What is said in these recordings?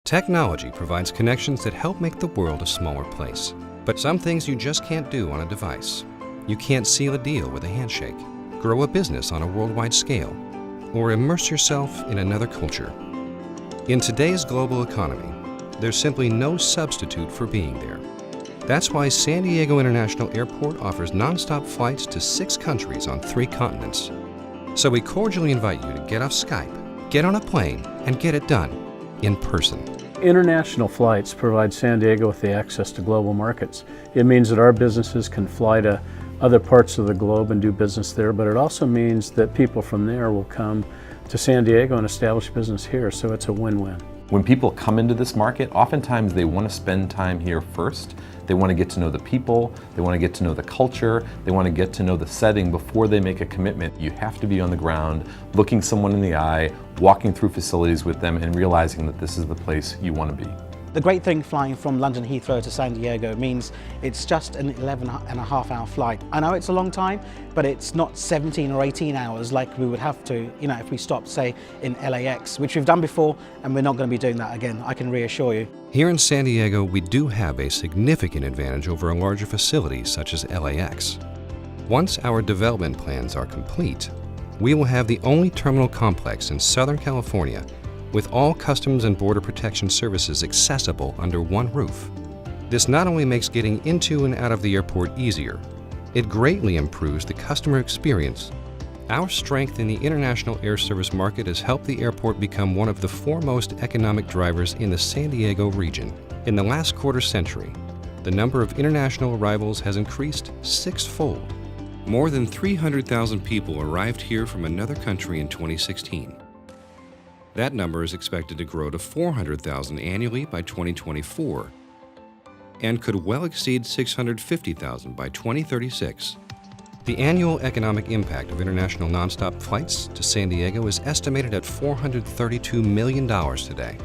Technology provides connections that help make the world a smaller place. But some things you just can't do on a device. You can't seal a deal with a handshake, grow a business on a worldwide scale, or immerse yourself in another culture. In today's global economy, there's simply no substitute for being there. That's why San Diego International Airport offers nonstop flights to 6 countries on 3 continents. So we cordially invite you to get off Skype, get on a plane, and get it done in person. International flights provide San Diego with the access to global markets. It means that our businesses can fly to other parts of the globe and do business there, but it also means that people from there will come to San Diego and establish business here, so it's a win-win. When people come into this market, oftentimes they want to spend time here first. They want to get to know the people, they want to get to know the culture, they want to get to know the setting before they make a commitment. You have to be on the ground, looking someone in the eye, walking through facilities with them, and realizing that this is the place you want to be. The great thing flying from London Heathrow to San Diego means it's just an 11.5-hour flight. I know it's a long time, but it's not 17 or 18 hours like we would have to, if we stopped, say, in LAX, which we've done before, and we're not going to be doing that again, I can reassure you. Here in San Diego, we do have a significant advantage over a larger facility such as LAX. Once our development plans are complete, we will have the only terminal complex in Southern California with all Customs and Border Protection services accessible under one roof. This not only makes getting into and out of the airport easier, it greatly improves the customer experience. Our strength in the international air service market has helped the airport become one of the foremost economic drivers in the San Diego region. In the last quarter century, the number of international arrivals has increased 6-fold. More than 300,000 people arrived here from another country in 2016. That number is expected to grow to 400,000 annually by 2024 and could well exceed 650,000 by 2036. The annual economic impact of international nonstop flights to San Diego is estimated at $432 million today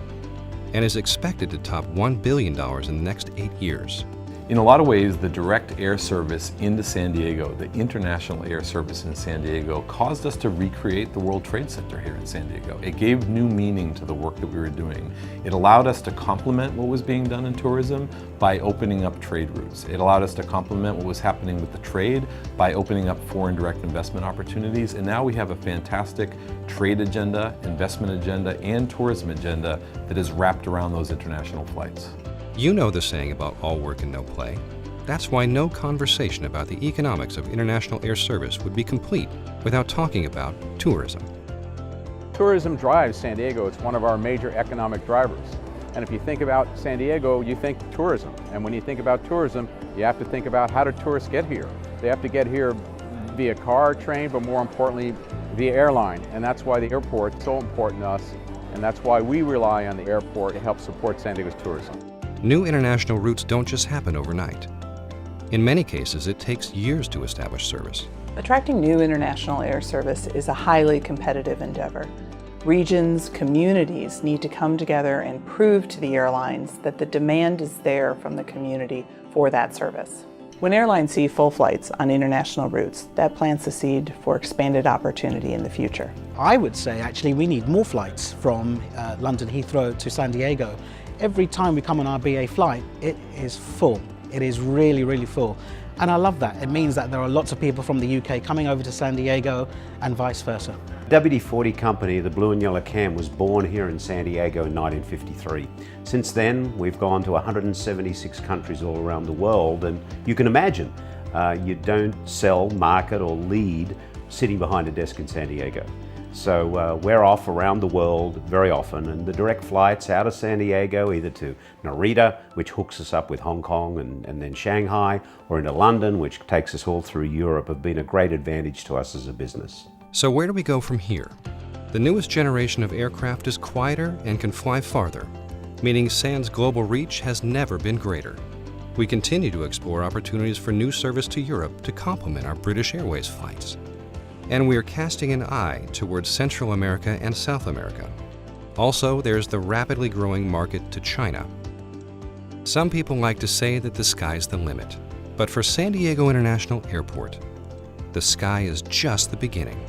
and is expected to top $1 billion in the next 8 years. In a lot of ways, the direct air service into San Diego, the international air service in San Diego, caused us to recreate the World Trade Center here in San Diego. It gave new meaning to the work that we were doing. It allowed us to complement what was being done in tourism by opening up trade routes. It allowed us to complement what was happening with the trade by opening up foreign direct investment opportunities. And now we have a fantastic trade agenda, investment agenda, and tourism agenda that is wrapped around those international flights. You know the saying about all work and no play. That's why no conversation about the economics of international air service would be complete without talking about tourism. Tourism drives San Diego. It's one of our major economic drivers. And if you think about San Diego, you think tourism. And when you think about tourism, you have to think about how do tourists get here. They have to get here via car, train, but more importantly, via airline. And that's why the airport is so important to us. And that's why we rely on the airport to help support San Diego's tourism. New international routes don't just happen overnight. In many cases, it takes years to establish service. Attracting new international air service is a highly competitive endeavor. Regions, communities need to come together and prove to the airlines that the demand is there from the community for that service. When airlines see full flights on international routes, that plants the seed for expanded opportunity in the future. I would say actually we need more flights from London Heathrow to San Diego. Every time we come on our BA flight, it is full. It is really, really full. And I love that. It means that there are lots of people from the UK coming over to San Diego and vice versa. WD-40 company, the blue and yellow can, was born here in San Diego in 1953. Since then, we've gone to 176 countries all around the world, and you can imagine you don't sell, market, or lead sitting behind a desk in San Diego. So we're off around the world very often, and the direct flights out of San Diego, either to Narita, which hooks us up with Hong Kong and then Shanghai, or into London, which takes us all through Europe, have been a great advantage to us as a business. So where do we go from here? The newest generation of aircraft is quieter and can fly farther, meaning San's global reach has never been greater. We continue to explore opportunities for new service to Europe to complement our British Airways flights. And we are casting an eye towards Central America and South America. Also, there's the rapidly growing market to China. Some people like to say that the sky's the limit, but for San Diego International Airport, the sky is just the beginning.